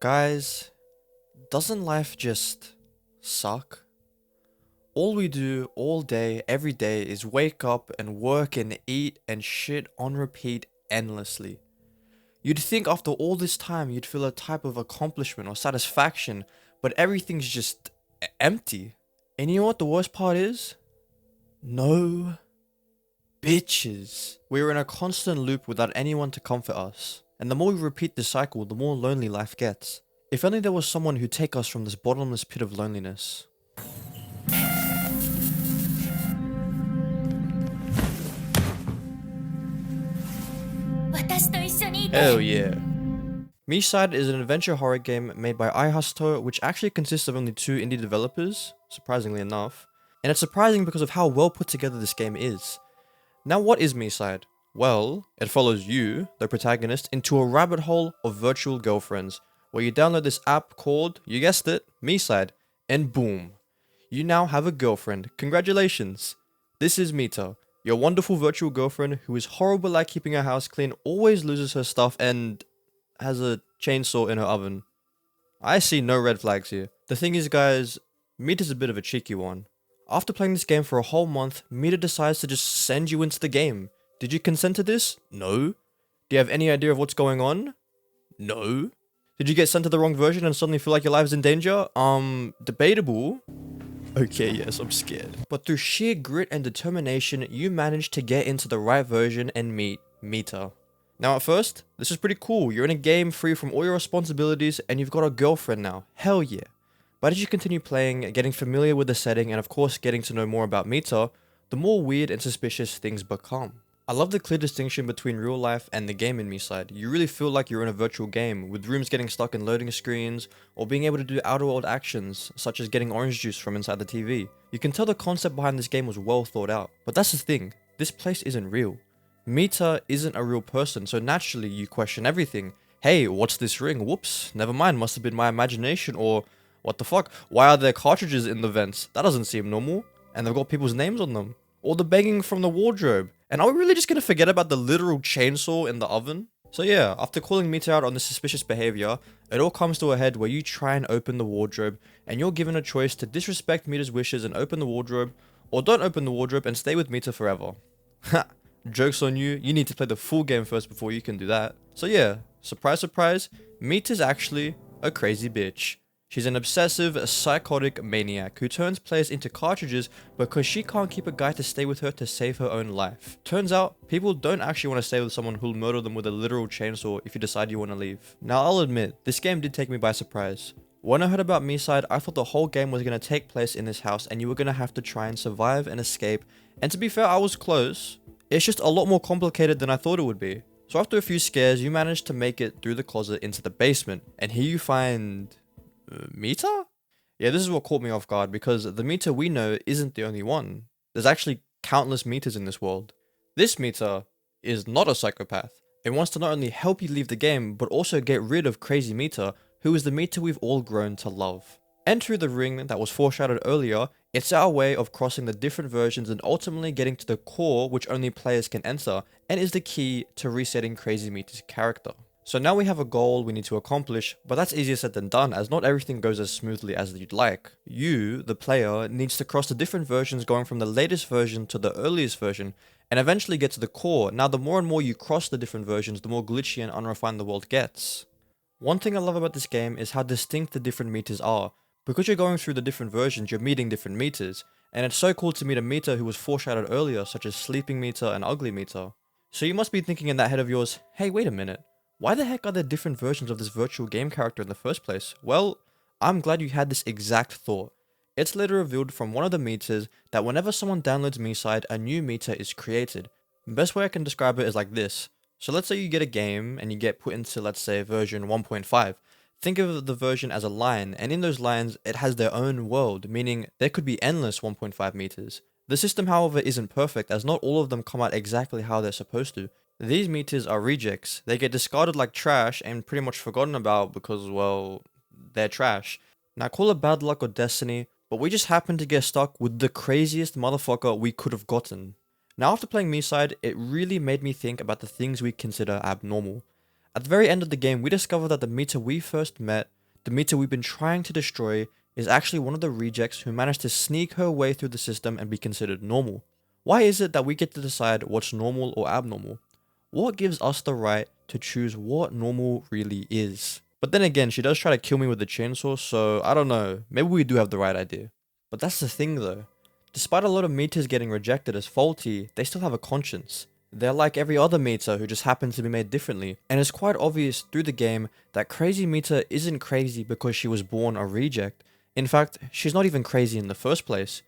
Guys, doesn't life just suck? All we do all day, every day is wake up and work and eat and shit on repeat endlessly. You'd think after all this time you'd feel a type of accomplishment or satisfaction, but everything's just empty. And you know what the worst part is? No bitches. We're in a constant loop without anyone to comfort us. And the more we repeat this cycle, the more lonely life gets. If only there was someone who'd take us from this bottomless pit of loneliness. Hell yeah. Miside is an adventure horror game made by iHusto, which actually consists of only two indie developers, surprisingly enough. And it's surprising because of how well put together this game is. Now what is Miside? Well, it follows you, the protagonist, into a rabbit hole of virtual girlfriends, where you download this app called, you guessed it, Miside, and boom. You now have a girlfriend. Congratulations! This is Meide, your wonderful virtual girlfriend who is horrible at keeping her house clean, always loses her stuff, and has a chainsaw in her oven. I see no red flags here. The thing is, guys, Meide's a bit of a cheeky one. After playing this game for a whole month, Meide decides to just send you into the game. Did you consent to this? No. Do you have any idea of what's going on? No. Did you get sent to the wrong version and suddenly feel like your life is in danger? Debatable. Okay, yes, I'm scared. But through sheer grit and determination, you managed to get into the right version and meet Meide. Now at first, this is pretty cool. You're in a game free from all your responsibilities and you've got a girlfriend now. Hell yeah. But as you continue playing, getting familiar with the setting and of course getting to know more about Meide, the more weird and suspicious things become. I love the clear distinction between real life and the game in Miside. You really feel like you're in a virtual game, with rooms getting stuck in loading screens, or being able to do outer world actions, such as getting orange juice from inside the TV. You can tell the concept behind this game was well thought out. But that's the thing, this place isn't real. Meide isn't a real person, so naturally you question everything. Hey, what's this ring? Whoops, never mind, must have been my imagination, or what the fuck? Why are there cartridges in the vents? That doesn't seem normal. And they've got people's names on them. Or the banging from the wardrobe. And are we really just gonna forget about the literal chainsaw in the oven? So yeah, after calling Meide out on this suspicious behavior, it all comes to a head where you try and open the wardrobe, and you're given a choice to disrespect Meide's wishes and open the wardrobe, or don't open the wardrobe and stay with Meide forever. Ha! Joke's on you, you need to play the full game first before you can do that. So yeah, surprise surprise, Meide is actually a crazy bitch. She's an obsessive, psychotic maniac who turns players into cartridges because she can't keep a guy to stay with her to save her own life. Turns out, people don't actually want to stay with someone who'll murder them with a literal chainsaw if you decide you want to leave. Now I'll admit, this game did take me by surprise. When I heard about Miside, I thought the whole game was going to take place in this house and you were going to have to try and survive and escape, and to be fair, I was close. It's just a lot more complicated than I thought it would be. So after a few scares, you managed to make it through the closet into the basement, and here you find... Meide? Yeah, this is what caught me off guard, because the Meide we know isn't the only one. There's actually countless Meides in this world. This Meide is not a psychopath. It wants to not only help you leave the game, but also get rid of crazy Meide, who is the Meide we've all grown to love. And through the ring that was foreshadowed earlier, it's our way of crossing the different versions and ultimately getting to the core which only players can enter, and is the key to resetting crazy Meide's character. So now we have a goal we need to accomplish, but that's easier said than done as not everything goes as smoothly as you'd like. You, the player, needs to cross the different versions going from the latest version to the earliest version, and eventually get to the core. Now the more and more you cross the different versions, the more glitchy and unrefined the world gets. One thing I love about this game is how distinct the different Meides are. Because you're going through the different versions, you're meeting different Meides, and it's so cool to meet a Meide who was foreshadowed earlier, such as Sleeping Meide and Ugly Meide. So you must be thinking in that head of yours, hey, wait a minute. Why the heck are there different versions of this virtual game character in the first place? Well, I'm glad you had this exact thought. It's later revealed from one of the Meides that whenever someone downloads Miside, a new Meide is created. The best way I can describe it is like this. So let's say you get a game and you get put into, let's say, version 1.5. Think of the version as a line, and in those lines, it has their own world, meaning there could be endless 1.5 Meides. The system, however, isn't perfect, as not all of them come out exactly how they're supposed to. These Meides are rejects. They get discarded like trash and pretty much forgotten about because, well, they're trash. Now call it bad luck or destiny, but we just happened to get stuck with the craziest motherfucker we could have gotten. Now after playing Miside, it really made me think about the things we consider abnormal. At the very end of the game, we discover that the Meide we first met, the Meide we've been trying to destroy, is actually one of the rejects who managed to sneak her way through the system and be considered normal. Why is it that we get to decide what's normal or abnormal? What gives us the right to choose what normal really is? But then again, she does try to kill me with a chainsaw, so I don't know, maybe we do have the right idea. But that's the thing though. Despite a lot of Meides getting rejected as faulty, they still have a conscience. They're like every other Meide who just happens to be made differently, and it's quite obvious through the game that crazy Meide isn't crazy because she was born a reject. In fact, she's not even crazy in the first place.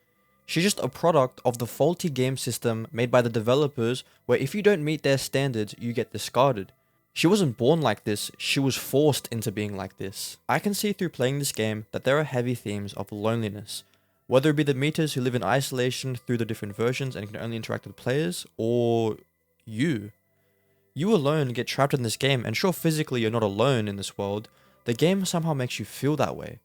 She's just a product of the faulty game system made by the developers where if you don't meet their standards, you get discarded. She wasn't born like this, she was forced into being like this. I can see through playing this game that there are heavy themes of loneliness. Whether it be the Meides who live in isolation through the different versions and can only interact with players, or you. You alone get trapped in this game, and sure, physically you're not alone in this world, the game somehow makes you feel that way.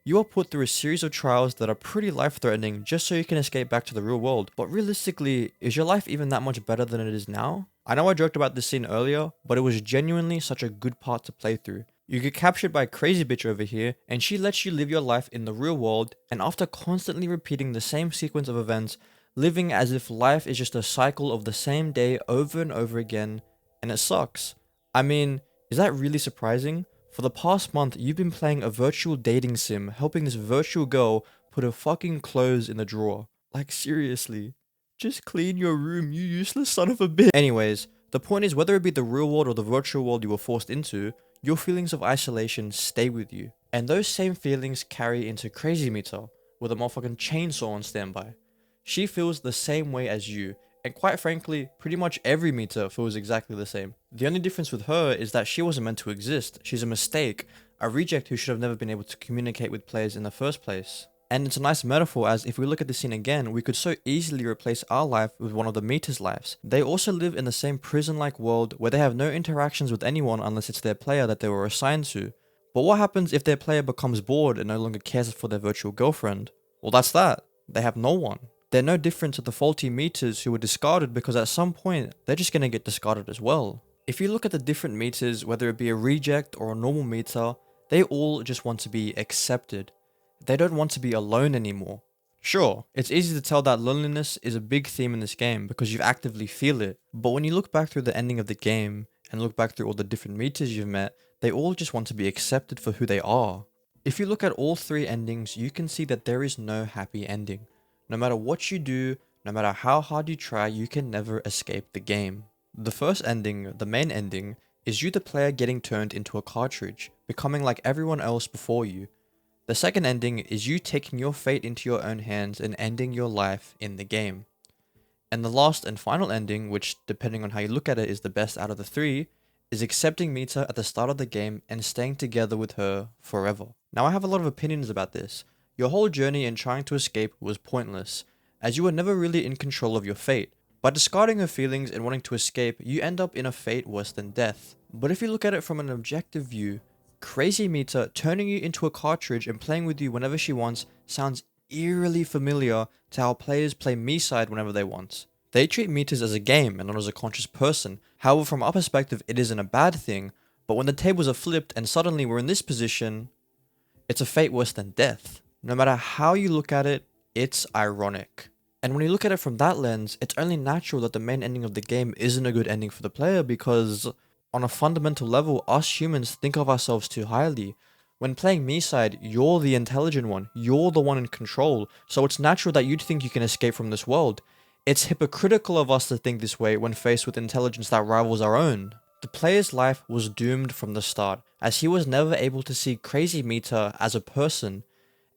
You are put through a series of trials that are pretty life-threatening just so you can escape back to the real world, but realistically, is your life even that much better than it is now? I know I joked about this scene earlier, but it was genuinely such a good part to play through. You get captured by a crazy bitch over here, and she lets you live your life in the real world, and after constantly repeating the same sequence of events, living as if life is just a cycle of the same day over and over again, and it sucks. I mean, is that really surprising? For the past month, you've been playing a virtual dating sim, helping this virtual girl put her fucking clothes in the drawer. Like seriously. Just clean your room, you useless son of a bitch. Anyways, the point is whether it be the real world or the virtual world you were forced into, your feelings of isolation stay with you. And those same feelings carry into Crazy Meide, with a motherfucking chainsaw on standby. She feels the same way as you, and quite frankly, pretty much every Meide feels exactly the same. The only difference with her is that she wasn't meant to exist. She's a mistake, a reject who should have never been able to communicate with players in the first place. And it's a nice metaphor as if we look at the scene again, we could so easily replace our life with one of the Meide's lives. They also live in the same prison-like world where they have no interactions with anyone unless it's their player that they were assigned to. But what happens if their player becomes bored and no longer cares for their virtual girlfriend? Well, that's that. They have no one. They're no different to the faulty Meides who were discarded because at some point, they're just gonna get discarded as well. If you look at the different Meides, whether it be a reject or a normal Meide, they all just want to be accepted. They don't want to be alone anymore. Sure, it's easy to tell that loneliness is a big theme in this game because you actively feel it, but when you look back through the ending of the game and look back through all the different Meides you've met, they all just want to be accepted for who they are. If you look at all three endings, you can see that there is no happy ending. No matter what you do, no matter how hard you try, you can never escape the game. The first ending, the main ending, is you the player getting turned into a cartridge, becoming like everyone else before you. The second ending is you taking your fate into your own hands and ending your life in the game. And the last and final ending, which depending on how you look at it is the best out of the three, is accepting Meide at the start of the game and staying together with her forever. Now I have a lot of opinions about this. Your whole journey in trying to escape was pointless, as you were never really in control of your fate. By discarding her feelings and wanting to escape, you end up in a fate worse than death. But if you look at it from an objective view, Crazy Meide turning you into a cartridge and playing with you whenever she wants sounds eerily familiar to how players play Miside whenever they want. They treat Meides as a game and not as a conscious person. However, from our perspective, it isn't a bad thing, but when the tables are flipped and suddenly we're in this position, it's a fate worse than death. No matter how you look at it, it's ironic. And when you look at it from that lens, it's only natural that the main ending of the game isn't a good ending for the player because, on a fundamental level, us humans think of ourselves too highly. When playing Miside, you're the intelligent one, you're the one in control, so it's natural that you'd think you can escape from this world. It's hypocritical of us to think this way when faced with intelligence that rivals our own. The player's life was doomed from the start, as he was never able to see Crazy Meide as a person.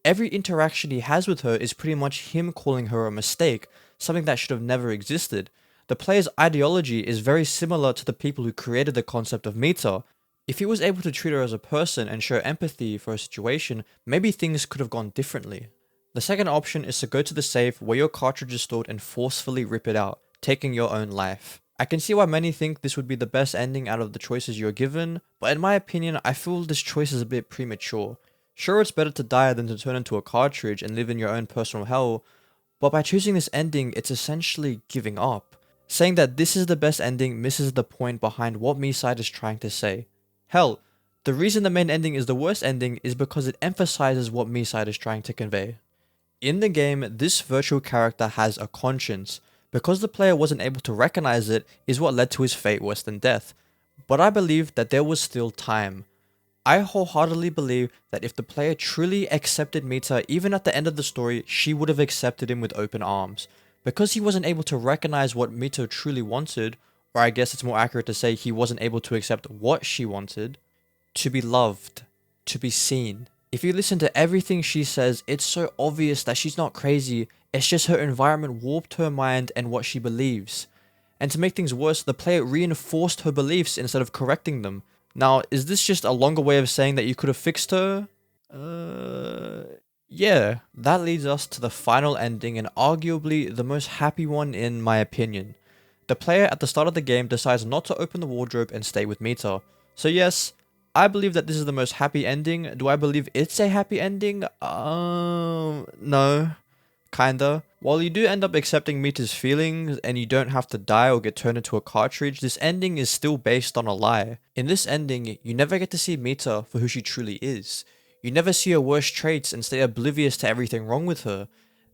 Every interaction he has with her is pretty much him calling her a mistake, something that should have never existed. The player's ideology is very similar to the people who created the concept of Meide. If he was able to treat her as a person and show empathy for a situation, maybe things could have gone differently. The second option is to go to the safe where your cartridge is stored and forcefully rip it out, taking your own life. I can see why many think this would be the best ending out of the choices you're given, but in my opinion, I feel this choice is a bit premature. Sure, it's better to die than to turn into a cartridge and live in your own personal hell, but by choosing this ending, it's essentially giving up. Saying that this is the best ending misses the point behind what Miside is trying to say. Hell, the reason the main ending is the worst ending is because it emphasizes what Miside is trying to convey. In the game, this virtual character has a conscience. Because the player wasn't able to recognize it is what led to his fate worse than death. But I believe that there was still time. I wholeheartedly believe that if the player truly accepted Meide, even at the end of the story, she would have accepted him with open arms. Because he wasn't able to recognize what Meide truly wanted, or I guess it's more accurate to say he wasn't able to accept what she wanted, to be loved, to be seen. If you listen to everything she says, it's so obvious that she's not crazy, it's just her environment warped her mind and what she believes. And to make things worse, the player reinforced her beliefs instead of correcting them. Now, is this just a longer way of saying that you could have fixed her? Yeah. That leads us to the final ending and arguably the most happy one in my opinion. The player at the start of the game decides not to open the wardrobe and stay with Meide. So yes, I believe that this is the most happy ending. Do I believe it's a happy ending? No. Kinda. While you do end up accepting Meide's feelings and you don't have to die or get turned into a cartridge, this ending is still based on a lie. In this ending, you never get to see Meide for who she truly is. You never see her worst traits and stay oblivious to everything wrong with her.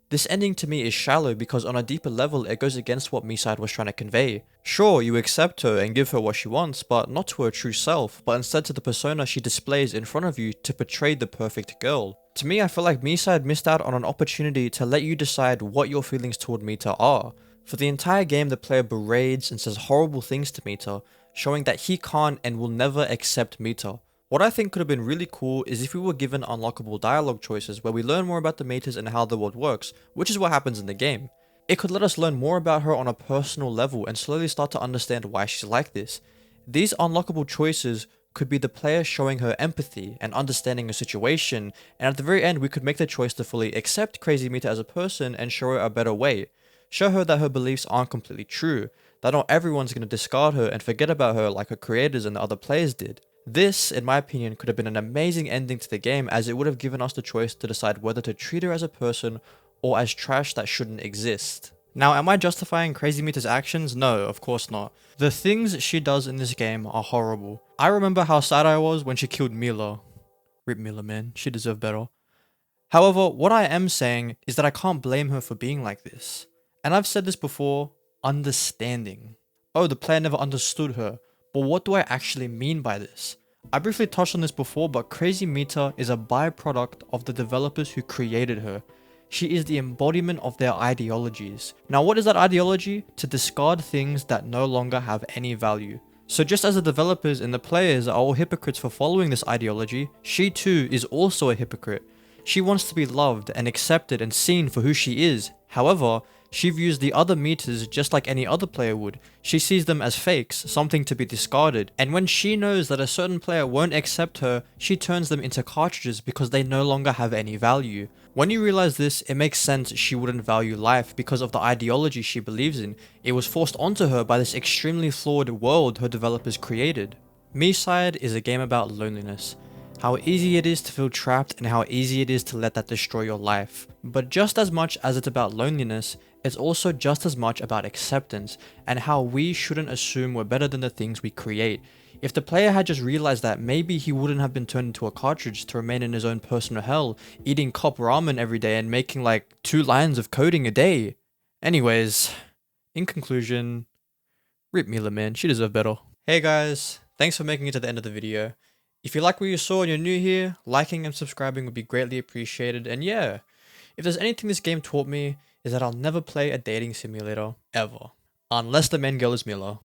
This ending to me is shallow because on a deeper level it goes against what Miside was trying to convey. Sure, you accept her and give her what she wants, but not to her true self, but instead to the persona she displays in front of you to portray the perfect girl. To me, I feel like Miside missed out on an opportunity to let you decide what your feelings toward Meide are. For the entire game, the player berates and says horrible things to Meide, showing that he can't and will never accept Meide. What I think could have been really cool is if we were given unlockable dialogue choices where we learn more about the Meides and how the world works, which is what happens in the game. It could let us learn more about her on a personal level and slowly start to understand why she's like this. These unlockable choices could be the player showing her empathy and understanding her situation, and at the very end we could make the choice to fully accept Crazy Meide as a person and show her a better way. Show her that her beliefs aren't completely true, that not everyone's going to discard her and forget about her like her creators and the other players did. This, in my opinion, could have been an amazing ending to the game as it would have given us the choice to decide whether to treat her as a person or as trash that shouldn't exist. Now, am I justifying Crazy Meide's actions? No, of course not. The things she does in this game are horrible. I remember how sad I was when she killed Mila. Rip Mila, man. She deserved better. However, what I am saying is that I can't blame her for being like this. And I've said this before, understanding. Oh, the player never understood her. But what do I actually mean by this? I briefly touched on this before, but Crazy Meide is a byproduct of the developers who created her. She is the embodiment of their ideologies. Now, what is that ideology? To discard things that no longer have any value. So just as the developers and the players are all hypocrites for following this ideology, she too is also a hypocrite. She wants to be loved and accepted and seen for who she is. However, she views the other Meides just like any other player would. She sees them as fakes, something to be discarded, and when she knows that a certain player won't accept her, she turns them into cartridges because they no longer have any value. When you realize this, it makes sense she wouldn't value life because of the ideology she believes in. It was forced onto her by this extremely flawed world her developers created. Miside is a game about loneliness. How easy it is to feel trapped and how easy it is to let that destroy your life. But just as much as it's about loneliness, it's also just as much about acceptance and how we shouldn't assume we're better than the things we create. If the player had just realized that, maybe he wouldn't have been turned into a cartridge to remain in his own personal hell, eating cup ramen every day and making like 2 lines of coding a day. Anyways, in conclusion, rip Mila, man, she deserved better. Hey guys, thanks for making it to the end of the video. If you like what you saw and you're new here, liking and subscribing would be greatly appreciated. And yeah, if there's anything this game taught me, is that I'll never play a dating simulator, ever. Unless the main girl is Mila.